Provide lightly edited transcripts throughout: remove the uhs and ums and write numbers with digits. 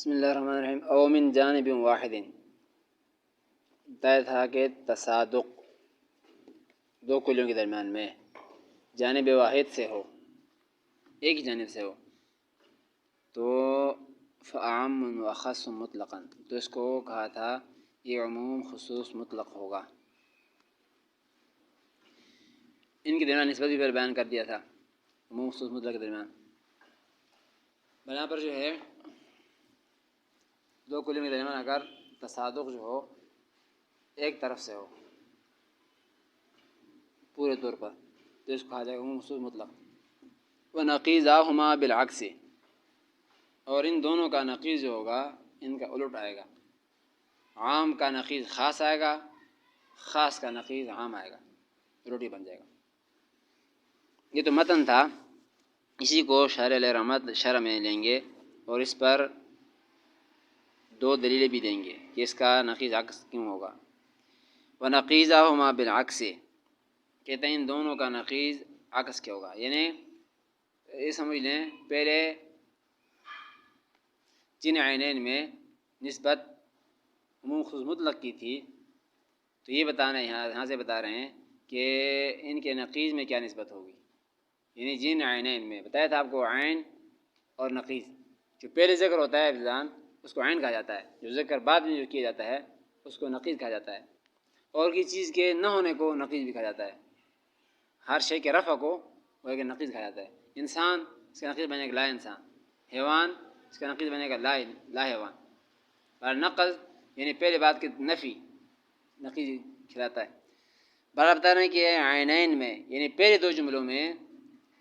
بسم اللہ الرحمن الرحیم. او من جانب واحد، طے تھا کہ تصادق دو کلیوں کے درمیان میں جانب واحد سے ہو، ایک ہی جانب سے ہو، تو فعام و اخص مطلقاً، تو اس کو کہا تھا یہ عموم خصوص مطلق ہوگا. ان کے درمیان نسبت بھی پھر بیان کر دیا تھا، عموم خصوص مطلق کے درمیان. بنا پر جو ہے دو کلیوں کے درمیان اگر تصادق جو ہو ایک طرف سے ہو پورے طور پر، تو اس کو کہا جائے گا عموم خصوص مطلق. وَنَقِيضَاهُمَا بِالْعَكْسِ، اور ان دونوں کا نقیض جو ہوگا ان کا الٹ آئے گا. عام کا نقیض خاص آئے گا، خاص کا نقیض عام آئے گا، الٹ ہی بن جائے گا. یہ تو متن تھا، اسی کو شارح علیہ رحمت شرح میں لیں گے اور اس پر دو دلیلیں بھی دیں گے کہ اس کا نقیض عکس کیوں ہوگا. وَنَقِيضَاهُمَا بِالْعَكْسِ، کہتے ہیں ان دونوں کا نقیض عکس کیا ہوگا. یعنی یہ سمجھ لیں پہلے جن عینین میں نسبت عموم خصوص مطلق کی تھی، تو یہ بتانا یہاں سے بتا رہے ہیں کہ ان کے نقیض میں کیا نسبت ہوگی. یعنی جن عینین میں بتایا تھا آپ کو عین اور نقیض، جو پہلے ذکر ہوتا ہے ابتداءً اس کو عین کہا جاتا ہے، جو ذکر بعد میں جو کیا جاتا ہے اس کو نقیض کہا جاتا ہے. اور کسی چیز کے نہ ہونے کو نقیض بھی کہا جاتا ہے. ہر شے کے رفع کو وہ ایک نقیض کہا جاتا ہے. انسان اس کا نقیض بنے گا لا انسان، حیوان اس کا نقیض بنے گا لا حیوان. اور نقض یعنی پہلے بات کی نفی نقیض کھلاتا ہے. بارہ بتا رہے ہیں کہ عینین میں یعنی پہلے دو جملوں میں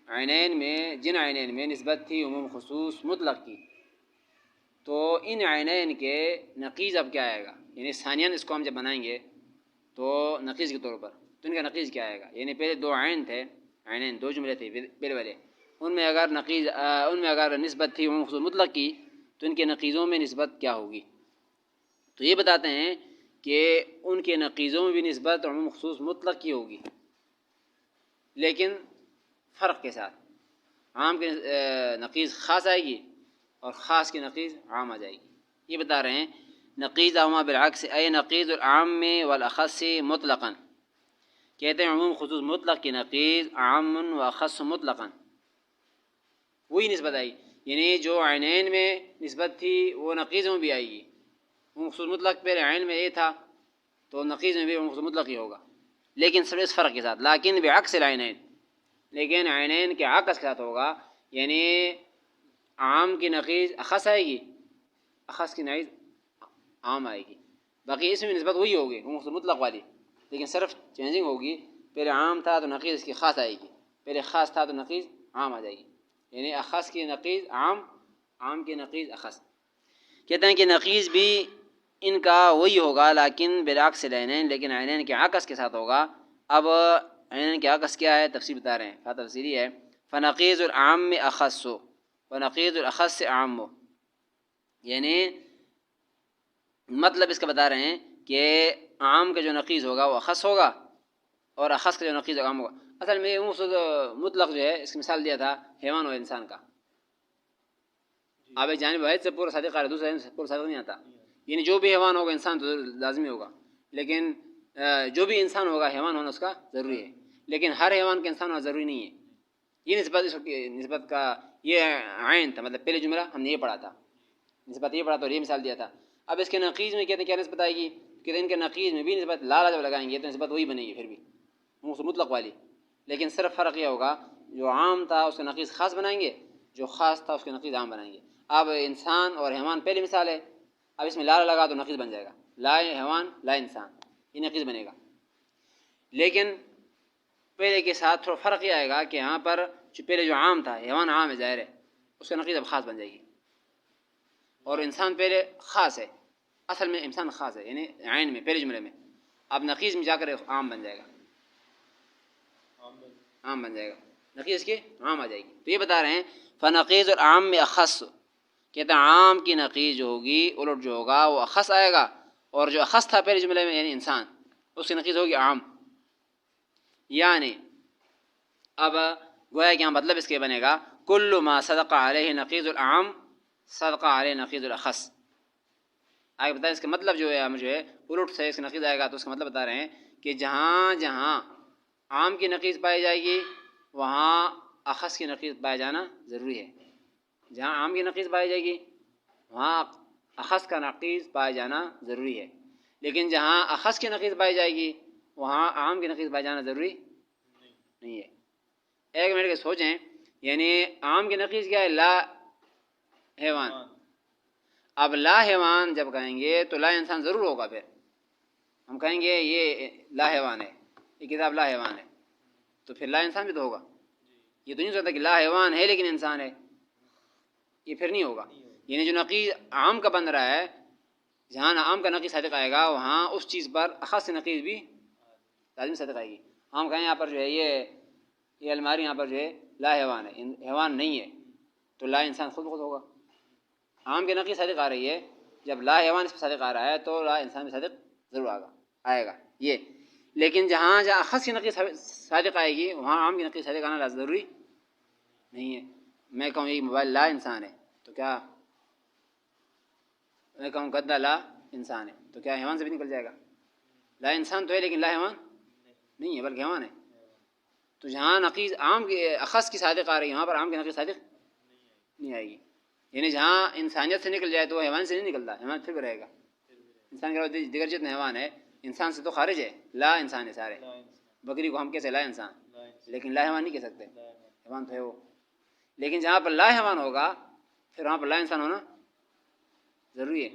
عینین میں جن عینین میں نسبت تھی عموم خصوص مطلق کی، تو ان عینین کے نقیض اب کیا آئے گا. یعنی ثانیاً اس کو ہم جب بنائیں گے تو نقیض کے طور پر، تو ان کا نقیض کیا آئے گا. یعنی پہلے دو عین تھے، عینین دو جملے تھے پہلے والے، ان میں اگر نسبت تھی عموم خصوص مطلق کی، تو ان کے نقیضوں میں نسبت کیا ہوگی. تو یہ بتاتے ہیں کہ ان کے نقیضوں میں بھی نسبت عموم خصوص مطلق کی ہوگی، لیکن فرق کے ساتھ. عام کے نقیض خاص آئے گی اور خاص کی نقیض عام آ جائے گی. یہ بتا رہے ہیں نقیضہما بالعکس اے نقیض العام والاخص مطلقا، کہتے ہیں عموم خصوص مطلق کی نقیض عام و اخص مطلقا، وہی نسبت آئی. یعنی جو عینین میں نسبت تھی وہ نقیض میں بھی آئے گی. عموم خصوص مطلق پہلے عین میں یہ تھا تو نقیض میں بھی عموم خصوص مطلق ہی ہوگا، لیکن صرف اس فرق کے ساتھ. لیکن بعکس العینین، لیکن عینین کے عکس کے ساتھ ہوگا. یعنی عام کی نقیض اخص آئے گی، اخص کی نقیض عام آئے گی. باقی اس میں نسبت وہی ہوگی عموم خصوص مطلق والی، لیکن صرف چینجنگ ہوگی. پہلے عام تھا تو نقیض اس کی خاص آئے گی، پہلے خاص تھا تو نقیض عام آ جائے گی. یعنی اخص کی نقیض عام، عام کی نقیض اخص. کہتے ہیں کہ نقیض بھی ان کا وہی ہوگا لیکن بالعکس العینین، لیکن عینین کے عکس کے ساتھ ہوگا. اب عینین کے عکس کیا ہے تفصیل بتا رہے ہیں، کیا تفصیلی ہے. فنقیض العام اخص ونقیض الاخص عام، یعنی مطلب اس کا بتا رہے ہیں کہ عام کا جو نقیض ہوگا وہ اخص ہوگا اور اخص کا جو نقیض عام ہوگا. اصل میں مطلق جو ہے اس کی مثال دیا تھا حیوان اور انسان کا. اب ایک جانب واحد سے پورا صادق آ رہا ہے، دوسرے جانب سے پورا صادق نہیں آتا. یعنی جو بھی حیوان ہوگا انسان تو لازمی ہوگا، لیکن جو بھی انسان ہوگا حیوان ہونا اس کا ضروری ہے، لیکن ہر حیوان کا انسان ہونا ضروری نہیں ہے. یہ نسبت کا یہ عین تھا. مطلب پہلے جملہ ہم نے یہ پڑھا تھا، نسبت یہ پڑھا تھا اور یہ مثال دیا تھا. اب اس کے نقیض میں کہتے ہیں کیا نسبت آئے گی. کہ ان کے نقیض میں بھی نسبت لا جب لگائیں گے تو نسبت وہی بنے گی پھر بھی مطلق والی، لیکن صرف فرق یہ ہوگا جو عام تھا اس کا نقیض خاص بنائیں گے، جو خاص تھا اس کے نقیض عام بنائیں گے. اب انسان اور حیوان پہلی مثال ہے، اب اس میں لا لگا تو نقیض بن جائے گا، لا حیوان لا انسان، یہ نقیض بنے گا. لیکن پہلے کے ساتھ تھوڑا فرق یہ آئے گا کہ یہاں پر جو پہلے جو عام تھا حیوان عام ہے ظاہر ہے، اس کا نقیض اب خاص بن جائے گی. اور انسان پہلے خاص ہے، اصل میں انسان خاص ہے یعنی عین میں پہلے جملے میں، اب نقیض میں جا کر عام بن جائے گا، عام بن جائے گا، نقیض اس کے عام آ جائے گی. تو یہ بتا رہے ہیں فنقیض العام میں اخص، کہتے ہیں عام کی نقیض جو ہوگی الٹ جو ہوگا وہ اخص آئے گا، اور جو اخص تھا پہلے جملے میں یعنی انسان اس کی نقیض ہوگی عام. یعنی اب گویا کہ یہاں مطلب اس کے بنے گا کل ما صدق علیہ نقیض العام صدقہ علیہ نقیض الاخص. آگے بتائیں اس کا مطلب جو ہے ہم جو ہے الٹ سے اس کا نقیض آئے گا تو اس کا مطلب بتا رہے ہیں کہ جہاں جہاں عام کی نقیض پائی جائے گی وہاں اخص کی نقیض پایا جانا ضروری ہے. جہاں عام کی نقیض پائی جائے گی وہاں اخص کا نقیض پایا جانا ضروری ہے. لیکن جہاں اخص کی نقیض پائی جائے گی وہاں عام کی نقیض پایا جانا ضروری نہیں ہے. ایک منٹ کے سوچیں، یعنی عام کی نقیض کیا ہے؟ لا حیوان. اب لا حیوان جب کہیں گے تو لا انسان ضرور ہوگا. پھر ہم کہیں گے یہ لا حیوان ہے، یہ کتاب لا حیوان ہے، تو پھر لا انسان بھی تو ہوگا. یہ تو نہیں ہو سکتا کہ لا حیوان ہے لیکن انسان ہے، یہ پھر نہیں ہوگا. یعنی جو نقیض عام کا بن رہا ہے، جہاں عام کا نقیض صادق آئے گا وہاں اس چیز پر اخص نقیض بھی لازم صادق آئے گی. ہم کہیں یہاں پر جو ہے یہ الماری یہاں پر جو ہے لا حیوان ہے، حیوان نہیں ہے، تو لا انسان خود بخود ہوگا. عام کے نقیض صادق آ رہی ہے، جب لا حیوان اس پہ صادق آ رہا ہے تو لا انسان بھی صادق ضرور آئے گا یہ. لیکن جہاں جہاں اخص کی نقیض صادق آئے گی وہاں عام کی نقیض صادق آنا ضروری نہیں ہے. میں کہوں یہ موبائل لا انسان ہے تو کیا، میں کہوں گدا لا انسان ہے تو کیا حیوان سے بھی نکل جائے گا؟ لا انسان تو ہے لیکن لا حیوان نہیں ہے بلکہ حیوان ہے. تو جہاں نقیض عام کی اخص کی صادق آ رہی ہے وہاں پر عام کی نقیض صادق نہیں آئے گی. یعنی جہاں انسانیت سے نکل جائے تو وہ حیوان سے نہیں نکلتا، حیوان پھر بھی رہے گا. انسان کے علاوہ دیگر جتنے حیوان ہے انسان سے تو خارج ہے، لا انسان ہے سارے. بکری کو ہم کیسے لا انسان، لیکن لا حیوان نہیں کہہ سکتے، حیوان تو ہے وہ. لیکن جہاں پر لا حیوان ہوگا پھر وہاں پر لا انسان ہونا ضروری ہے.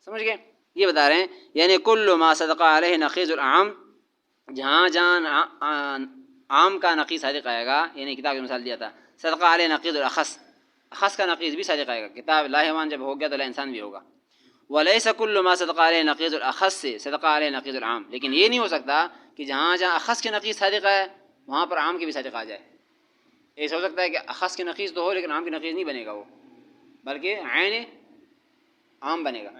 سمجھ گئے؟ یہ بتا رہے ہیں یعنی کل ما صدق علیہ نقیض العام، جہاں جہاں عام کا نقیض صادق آئے گا، یعنی کتاب کی مثال دیا تھا صدق علیہ نقیض الاخص، اخص کا نقیض بھی صادق آئے گا. کتاب لا حیوان جب ہو گیا تو لا انسان بھی ہوگا. ولیس کل ما صدق علیہ نقیض الاخص سے صدق علیہ نقیض العام. لیکن یہ نہیں ہو سکتا کہ جہاں جہاں اخص کے نقیض صادق ہے وہاں پر عام کی بھی صادق آ جائے. ایسا ہو سکتا ہے کہ اخص کی نقیض تو ہو لیکن عام کی نقیض نہیں بنے گا، وہ بلکہ عین عام بنے گا،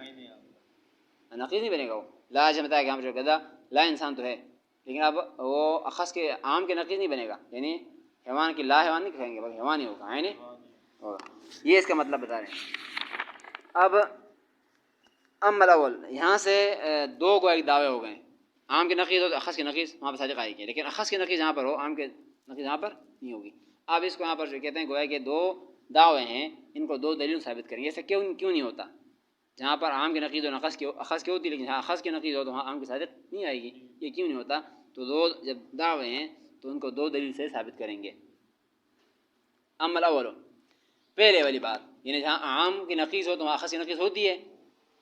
نقیض نہیں بنے گا. وہ لا جب بتایا کہ ہم جو گدا لا انسان تو ہے لیکن اب وہ اخص کے عام کے نقیض نہیں بنے گا، یعنی حیوان کی لا حیوان نہیں کہیں گے بلکہ حیوان ہی ہوگا، عین ہوگا. یہ اس کا مطلب بتا رہے ہیں. اب اما الاول، یہاں سے دو کو ایک دعوے ہو گئے. عام کے نقیض ہو تو اخص کے نقیض وہاں پر صادق آئے گی، لیکن اخص کے نقیض یہاں پر ہو عام کے نقیض یہاں پر نہیں ہوگی. اب اس کو یہاں پر جو کہتے ہیں گویا کہ دو دعوے ہیں، ان کو دو دلیل ثابت کریں گے. ایسا کیوں نہیں ہوتا؟ جہاں پر عام کے نقیض اور اخص کی ہوتی ہے لیکن جہاں اخص کے نقیض ہو تو وہاں عام کی صادق نہیں آئے گی. یہ کیوں نہیں ہوتا؟ تو دو جب دعوے ہیں تو ان کو دو دلیل سے ثابت کریں گے. اما الاول، پہلے والی بات، یعنی جہاں عام کی نقیض ہو تو وہاں اخص کی نقیض ہوتی ہے.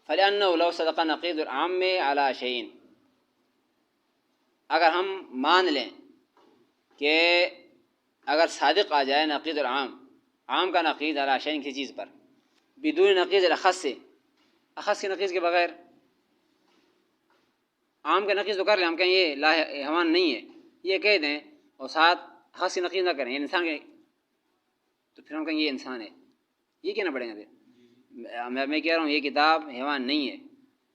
فَلِأَنَّهُ لَوْ صَدَقَ نَقِيضُ الْعَامِّ عَلَى شَيْءٍ، اگر ہم مان لیں کہ اگر صادق آ جائے نقیض العام، عام کا نقیض علی شیء کی چیز پر، بدون نقیض الاخص سے، اخص کے نقیض کے بغیر. عام کا نقیض تو کر لیں، ہم کہیں یہ لا حیوان نہیں ہے یہ کہہ دیں اور ساتھ اخص کی نقیض نہ کریں، یہ انسان کے، تو پھر ہم کہیں یہ انسان ہے، یہ کہنا پڑے گا. پھر میں کہہ رہا ہوں یہ کتاب حیوان نہیں ہے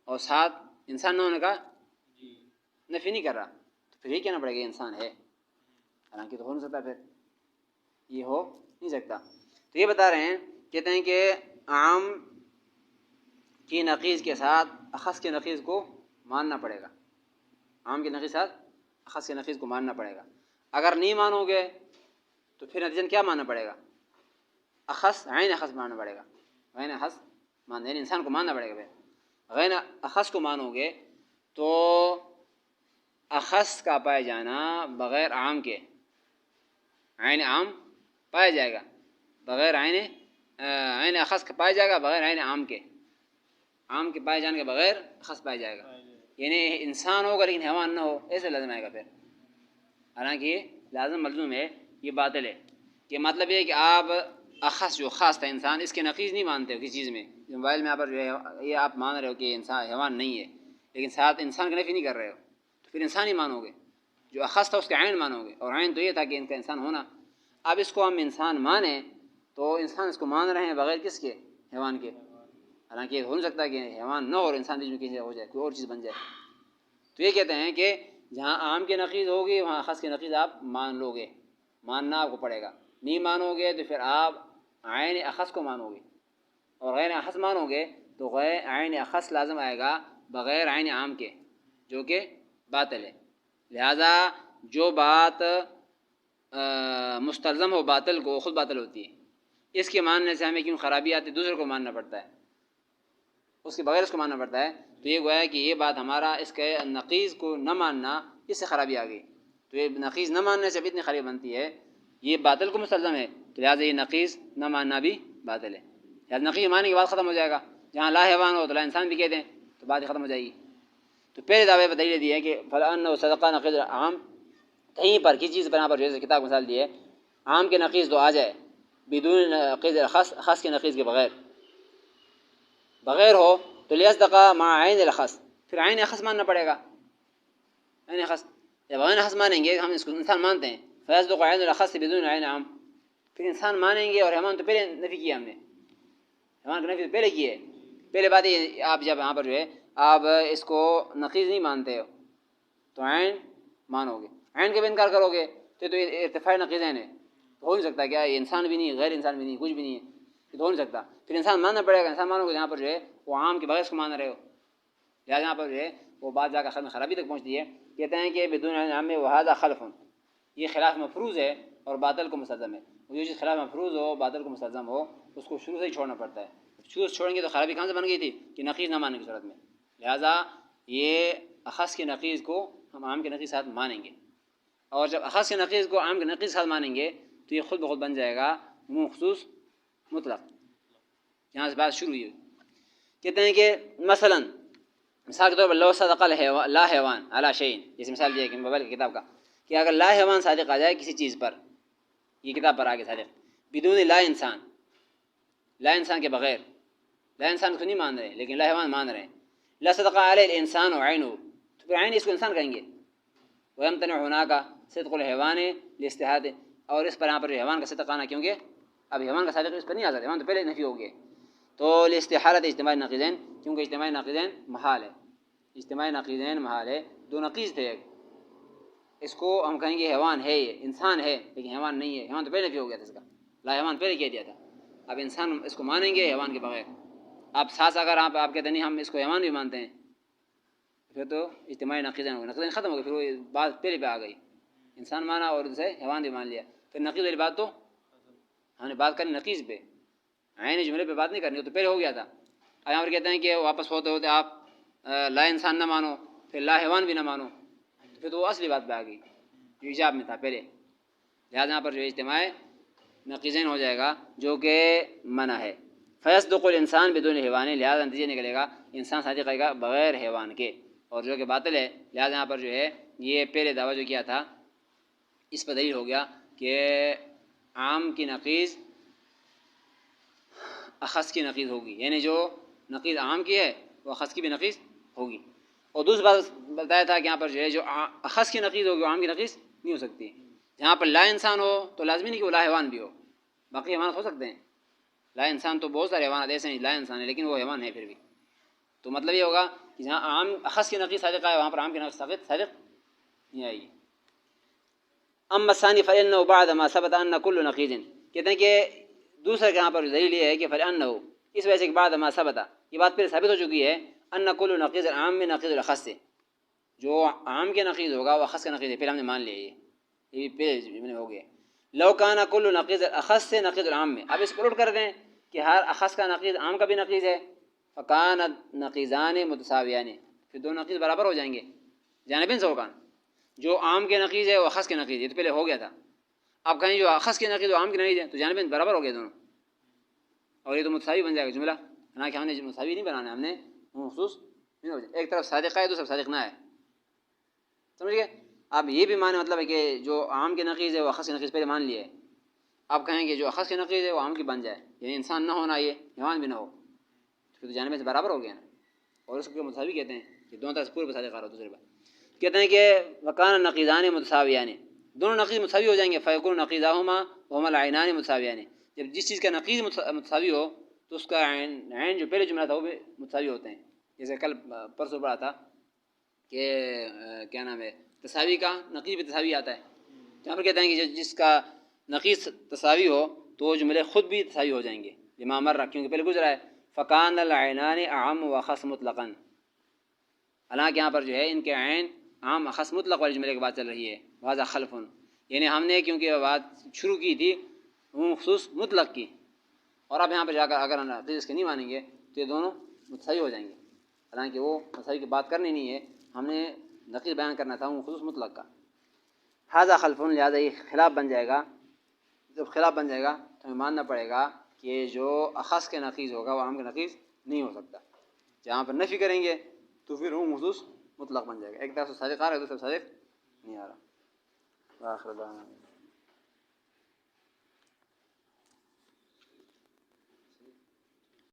اور ساتھ انسان نہ ہونے کا نفی نہیں کر رہا، تو پھر یہ کہنا پڑے گا یہ انسان ہے، حالانکہ تو ہو نہیں سکتا، پھر یہ ہو نہیں سکتا. تو یہ بتا رہے ہیں، کہتے ہیں کہ عام کی نقیض کے ساتھ اخص کے نقیض کو ماننا پڑے گا. عام کے نقیض کے ساتھ اخص کے نقیض کو ماننا پڑے گا. اگر نہیں مانو گے تو پھر نتیجہ کیا ماننا پڑے گا؟ اخص عین اخص ماننا پڑے گا. غین اخص مان، یعنی انسان کو ماننا پڑے گا. پھر غین اخص کو مانو گے تو اخص کا پائے جانا بغیر عام کے عین عام پایا جائے گا، بغیر عین اخص کا پایا جائے گا بغیر عین عام کے، عام کے پائے جانے کے بغیر اخص پایا جائے گا. یعنی انسان ہوگا لیکن حیوان نہ ہو، ایسے لازم آئے گا. پھر حالانکہ یہ لازم ملزوم ہے، یہ باطل ہے. کہ مطلب یہ ہے کہ آپ اخص جو خاص تھا انسان، اس کے نقیض نہیں مانتے ہو کسی چیز میں. موبائل میں آپ جو ہے یہ آپ مان رہے ہو کہ انسان حیوان نہیں ہے لیکن ساتھ انسان کا نفی نہیں کر رہے ہو، تو پھر انسان ہی مانو گے. جو اخص تھا اس کا عین مانو گے، اور عین تو یہ تھا کہ ان کا انسان ہونا. اب اس کو ہم انسان مانیں تو انسان اس کو مان رہے ہیں بغیر کس کے؟ حیوان کے. حالانکہ یہ ہو نہیں سکتا کہ حیوان نہ ہو اور انسان بیچ میں کسی ہو جائے، کوئی اور چیز بن جائے. تو یہ کہتے ہیں کہ جہاں عام کی نقیض ہوگی وہاں اخص کی نقیض آپ مان لو گے، ماننا آپ کو پڑے گا. نہیں مانو گے تو پھر آپ عین اخص کو مانو گے، اور غیر اخص مانو گے تو غیر عین اخص لازم آئے گا بغیر عین عام کے، جو کہ باطل ہے۔ لہذا جو بات مستلزم ہو باطل کو خود باطل ہوتی ہے، اس کے ماننے سے ہمیں کیوں خرابی آتی ہے؟ دوسرے کو ماننا پڑتا ہے، اس کے بغیر اس کو ماننا پڑتا ہے۔ تو یہ گویا کہ یہ بات ہمارا اس کے نقیض کو نہ ماننا، اس سے خرابی آ گئی۔ تو یہ نقیض نہ ماننے سے بھی اتنی خرابی بنتی ہے، یہ باطل کو مستلزم ہے تو لہٰذا یہ نقیض نہ ماننا بھی باطل ہے۔ لہٰذا نقیض ماننے کے بعد ختم ہو جائے گا، جہاں لا حیوان ہو تو لا انسان بھی کہہ دیں تو بات ہی ختم ہو جائے گی۔ تو پہلے دعوے پر دلیل دی ہے کہ فلان صدقہ نقیض عام، کہیں پر کسی چیز بنا پر جیسے کتاب مثال دی ہے عام کے نقیض تو آ جائے بدون نقیض خاص، خاص کے نقیض کے بغیر ہو تو لیصدق مع عین الخص، پھر عین اخص ماننا پڑے گا۔ عین اخص جب عین اخص مانیں گے، ہم اس کو انسان مانتے ہیں، فیصدق عین الخص بدون عین عام، پھر انسان مانیں گے۔ اور حیوان تو پہلے نفی کیا ہم نے، حیوان کا نفی تو پہلے کی ہے۔ پہلے بات یہ آپ جب یہاں پر جو ہے آپ اس کو نقیض نہیں مانتے ہو تو عین مانو گے، عین کے بھی انکار کرو گے تو ارتفاع نقیضین ہے، تو ہو نہیں سکتا کیا یہ انسان بھی نہیں، غیر انسان بھی نہیں، کچھ بھی نہیں ہے، یہ تو ہو نہیں سکتا۔ پھر انسان ماننا پڑے گا، انسان مانو گے، یہاں پر جو ہے وہ عام کے بغیر اس کو مان رہے ہو، لہٰذا یہاں پر جو ہے وہ بات جا کر خرابی تک پہنچتی ہے۔ کہتے ہیں کہ بدون عام میں وہذا خلف، یہ خلاف مفروض ہے اور باطل کو مستلزم ہے۔ جو چیز خلاف مفروض ہو، باطل کو مستلزم ہو، اس کو شروع سے ہی چھوڑنا پڑتا ہے۔ شروع سے چھوڑیں گے تو خرابی کہاں سے بن گئی تھی کہ نقیض نہ ماننے کی صورت میں، لہٰذا یہ اخص کے نقیض کو ہم عام کے نقیض ساتھ مانیں گے، اور جب اخص کے نقیض کو عام کے نقیض ساتھ مانیں گے تو یہ خود بخود بن جائے گا عموم خصوص مطلق۔ یہاں سے بات شروع ہوئی۔ کہتے ہیں کہ مثال کے طور پر لو صدق لا حیوان علی شیء، جیسے مثال دی ہے کہ موبائل کی کتاب کا، کہ اگر لا حیوان صادق آ جائے کسی چیز پر، یہ کتاب پر آگے صادق بدون لا انسان، لا انسان کے بغیر، لا انسان کو نہیں مان رہے لیکن لا حیوان مان رہے ہیں، لا صدق علیہ الانسان عینہ، تو پھر عین اس کو انسان کہیں گے۔ ویمتنع ہناک صدق الحیوان لاستحاط، اور اس پر یہاں پر حیوان کا صدق آنا، کیونکہ اب حیوان کا صادق اس پر نہیں آ سکتا، حیوان تو پہلے نفی ہو گئے، تو لاستحالت اجتماعی نقیضین، کیونکہ اجتماعی نقیضین محال ہے، اجتماعی نقیضین محال ہے، دو نقیض تھے، اس کو ہم کہیں گے حیوان ہے، یہ انسان ہے لیکن حیوان نہیں ہے، حیوان تو پہلے نفی ہو گیا تھا اس کا، لا حیوان پہلے کہہ دیا تھا، اب انسان اس کو مانیں گے حیوان کے بغیر۔ آپ ساتھ اگر آپ کہتے نہیں ہم اس کو حیوان بھی مانتے ہیں، پھر تو اجتماعی نقیضین ہو گئے، نقیضین ختم ہو گئے، پھر وہ بات پہلے پہ آ گئی، انسان مانا اور اسے حیوان بھی مان لیا، پھر نقیض والی بات تو ہم نے بات کرنی نقیض پہ، عین جملے پہ بات نہیں کرنی، وہ تو پہلے ہو گیا تھا۔ یہاں پر کہتے ہیں کہ واپس ہوتے ہوتے آپ لا انسان نہ مانو، پھر لا حیوان بھی نہ مانو، پھر تو وہ اصلی بات پہ آ گئی جو ایجاب میں تھا پہلے، لہٰذا یہاں پر جو اجتماع نقیضین ہو جائے گا جو کہ منع ہے۔ فیصدق الانسان بدون حیوان، لہٰذا نتیجہ نکلے گا انسان صادق آئے گا بغیر حیوان کے، اور جو کہ باطل ہے، لہٰذا یہاں پر جو ہے یہ پہلے دعویٰ جو کیا تھا اس پر دلیل ہو گیا کہ عام کی نقیض اخص کی نقیض ہوگی، یعنی جو نقیض عام کی ہے وہ اخص کی بھی نقیض ہوگی۔ اور دوسری بات بتایا تھا کہ یہاں پر جو ہے جو اخص کی نقیض ہوگی وہ عام کی نقیض نہیں ہو سکتی، جہاں پر لا انسان ہو تو لازمی نہیں کہ وہ لا حیوان بھی ہو، باقی حیوانات ہو سکتے ہیں، لا انسان تو بہت سارے حیوانات ایسے ہیں لا انسان ہے لیکن وہ حیوان ہے پھر بھی، تو مطلب یہ ہوگا کہ جہاں عام اخص کی نقیض صادق ہے وہاں پر عام کی نقیض صادق نہیں آئے گی۔ اما الثانی فإنه بعد ما ثبت ان كل نقیض، کہتے ہیں کہ دوسرے کے یہاں پر دلیل یہ ہے کہ فلأنه، اس وجہ سے کہ بعد ما ثبت، یہ بات پھر ثابت ہو چکی ہے، ان كل نقیض عام میں نقیض الاخص سے، جو عام کے نقیض ہوگا وہ اخص کا نقیض ہے، پہلے ہم نے مان لیا یہ پہلے جملے ہو گئے۔ لو كان كل نقیض الاخص سے نقیض العام میں، اب اس کو الٹ کر دیں کہ ہر اخص کا نقیض عام کا بھی نقیض ہے، فکان نقیضان متساویان، پھر دو نقیض برابر ہو جائیں گے جانبین سوکان، جو عام کے نقیض ہے وہ اخص کے نقیض ہے، یہ تو پہلے ہو گیا تھا، اب کہیں جو اخص کے نقیض وہ عام کے نقیض ہے تو جانبین برابر ہو گئے دونوں، اور یہ تو متساوی بن جائے گا جملہ، حالانکہ ہم نے متساوی نہیں بنانا، ہم نے مخصوص نہیں ہو جائے، ایک طرف صادق ہے دوسری طرف صادق نہ ہے، سمجھ گئے؟ اب یہ بھی معنی مطلب ہے کہ جو عام کے نقیض ہے وہ اخص کے نقیض پہلے مان لیے، آپ کہیں کہ جو اخص کے نقیض ہے وہ عام کی بن جائے، یعنی انسان نہ ہونا یہ حیوان بھی نہ ہو، پھر تو جانب سے برابر ہو گیا نا، اور اس کو متساوی کہتے ہیں کہ دونوں طرف پورے صادق آ رہا ہو۔ دوسری بات کہتے ہیں کہ وکان نقیضان متساویان، دونوں نقیض متساوی ہو جائیں گے، فیکون نقیضاہما وہما العینان متساویان، جب جس چیز کا نقیض متساوی ہو تو اس کا عین جو پہلے جملہ تھا وہ بھی متساوی ہوتے ہیں، جیسے کل پرسوں پڑھا تھا کہ کیا نام ہے تساوی کا نقیض بھی تساوی آتا ہے، جہاں پر کہتے ہیں کہ جس کا نقیض تساوی ہو تو وہ جملے خود بھی تساوی ہو جائیں گے، لما مر، کیونکہ پہلے گزرا ہے، فقان العینان اعم و اخص مطلقاً، حالانکہ یہاں پر جو ہے ان کے عین عام اخص مطلق والے جملے کی بات چل رہی ہے، واضح خلف، یعنی ہم نے کیونکہ بات شروع کی تھی عموم خصوص مطلق کی، اور اب یہاں پہ جا کر اگر ہم نقیض اس کے نہیں مانیں گے تو یہ دونوں متساوی ہو جائیں گے، حالانکہ وہ متساوی کی بات کرنی نہیں ہے، ہم نے نقیض بیان کرنا تھا عموم خصوص مطلق کا. حاضہ خلف، لہٰذا یہ خلاف بن جائے گا. جب خلاف بن جائے گا تو ہمیں ماننا پڑے گا کہ جو اخص کے نقیض ہوگا وہ عام کے نقیض نہیں ہو سکتا. جہاں پر نفی کریں گے تو پھر عموم خصوص مطلق بن جائے گا، ایک طرف سے صادق آ رہا ہے دوسری طرف صادق نہیں آ رہا. آخر دعوانا